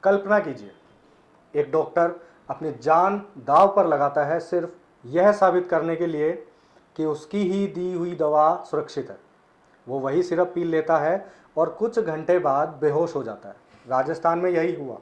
कल्पना कीजिए, एक डॉक्टर अपनी जान दांव पर लगाता है सिर्फ यह साबित करने के लिए कि उसकी ही दी हुई दवा सुरक्षित है। वो वही सिरप पी लेता है और कुछ घंटे बाद बेहोश हो जाता है। राजस्थान में यही हुआ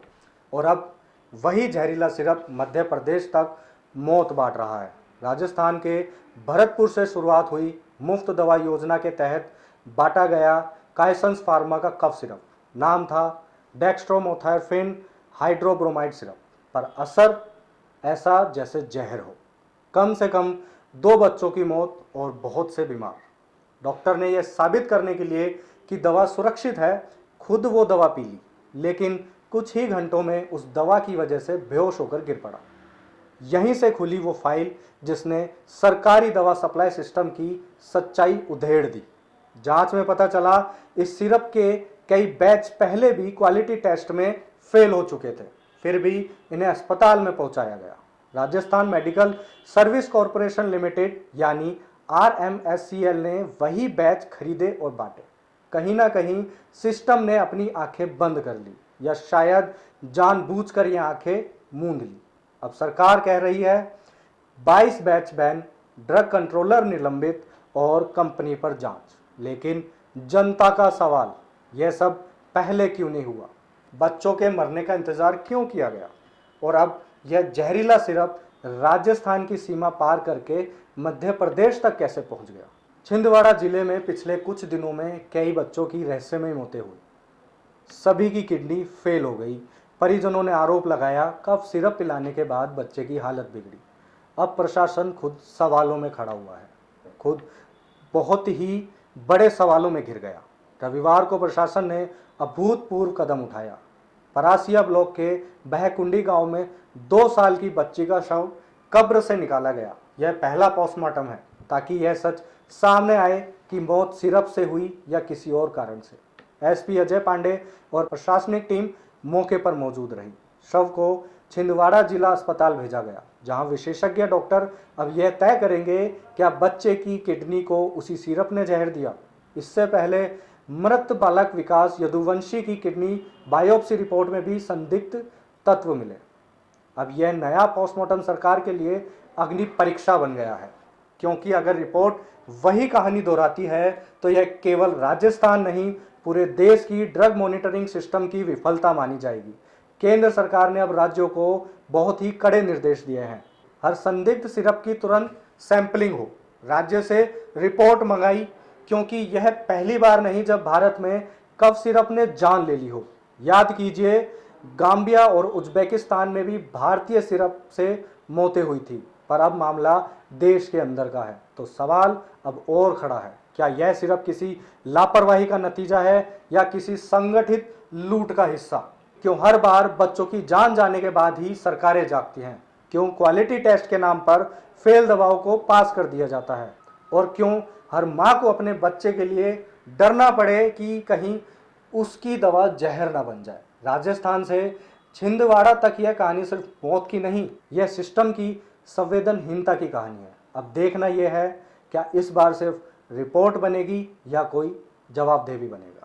और अब वही जहरीला सिरप मध्य प्रदेश तक मौत बांट रहा है। राजस्थान के भरतपुर से शुरुआत हुई मुफ्त दवा योजना के तहत बांटा गया कायसंस फार्मा का कफ सिरप। नाम था डेक्स्ट्रोमेथोर्फिन हाइड्रोब्रोमाइड सिरप, पर असर ऐसा जैसे जहर हो। कम से कम 2 बच्चों की मौत और बहुत से बीमार। डॉक्टर ने यह साबित करने के लिए कि दवा सुरक्षित है, खुद वो दवा पी ली, लेकिन कुछ ही घंटों में उस दवा की वजह से बेहोश होकर गिर पड़ा। यहीं से खुली वो फाइल जिसने सरकारी दवा सप्लाई सिस्टम की सच्चाई उधेड़ दी। जांच में पता चला इस सिरप के कई बैच पहले भी क्वालिटी टेस्ट में फेल हो चुके थे, फिर भी इन्हें अस्पताल में पहुंचाया गया। Rajasthan medical service corporation limited यानी RMSCL ने वही बैच खरीदे और बांटे। कहीं ना कहीं सिस्टम ने अपनी आंखें बंद कर ली, या शायद जानबूझकर ये आंखें मूंद ली। अब सरकार कह रही है 22 बैच बैन, ड्रग कंट्रोलर निलंबित और कंपनी पर जांच। लेकिन जनता का सवाल, यह सब पहले क्यों नहीं हुआ? बच्चों के मरने का इंतजार क्यों किया गया? और अब यह जहरीला सिरप राजस्थान की सीमा पार करके मध्य प्रदेश तक कैसे पहुंच गया? छिंदवाड़ा जिले में पिछले कुछ दिनों में कई बच्चों की रहस्यमय मौतें हुई। सभी की किडनी फेल हो गई। परिजनों ने आरोप लगाया कफ सिरप पिलाने के बाद बच्चे की हालत बिगड़ी। अब प्रशासन खुद सवालों में खड़ा हुआ है, खुद बहुत ही बड़े सवालों में घिर गया। रविवार को प्रशासन ने अभूतपूर्व कदम उठाया। परासिया ब्लॉक के बहकुंडी गांव में 2 साल की बच्ची का शव कब्र से निकाला गया। यह पहला पोस्टमार्टम है ताकि यह सच सामने आए कि मौत सिरप से हुई या किसी और कारण से। SP अजय पांडे और प्रशासनिक टीम मौके पर मौजूद रही। शव को छिंदवाड़ा जिला अस्पताल भेजा गया, जहां विशेषज्ञ डॉक्टर अब यह तय करेंगे क्या बच्चे की किडनी को उसी सिरप ने जहर दिया। इससे पहले मृत बालक विकास यदुवंशी की किडनी बायोप्सी रिपोर्ट में भी संदिग्ध तत्व मिले। अब यह नया पोस्टमार्टम सरकार के लिए अग्नि परीक्षा बन गया है, क्योंकि अगर रिपोर्ट वही कहानी दोहराती है तो यह केवल राजस्थान नहीं, पूरे देश की ड्रग मॉनिटरिंग सिस्टम की विफलता मानी जाएगी। केंद्र सरकार ने अब राज्यों को बहुत ही कड़े निर्देश दिए हैं। हर संदिग्ध सिरप की तुरंत सैंपलिंग हो, राज्य से रिपोर्ट मंगाई, क्योंकि यह पहली बार नहीं जब भारत में कफ सिरप ने जान ले ली हो। याद कीजिए, गाम्बिया और उज्बेकिस्तान में भी भारतीय सिरप से मौतें हुई थी, पर अब मामला देश के अंदर का है। तो सवाल अब और खड़ा है, क्या यह सिर्फ किसी लापरवाही का नतीजा है या किसी संगठित लूट का हिस्सा? क्यों हर बार बच्चों की जान जाने के बाद ही सरकारें जागती हैं? क्यों क्वालिटी टेस्ट के नाम पर फेल दवाओं को पास कर दिया जाता है? और क्यों हर माँ को अपने बच्चे के लिए डरना पड़े कि कहीं उसकी दवा जहर ना बन जाए? राजस्थान से छिंदवाड़ा तक यह कहानी सिर्फ मौत की नहीं, यह सिस्टम की संवेदनहीनता की कहानी है। अब देखना यह है क्या इस बार सिर्फ रिपोर्ट बनेगी या कोई जवाबदेह भी बनेगा।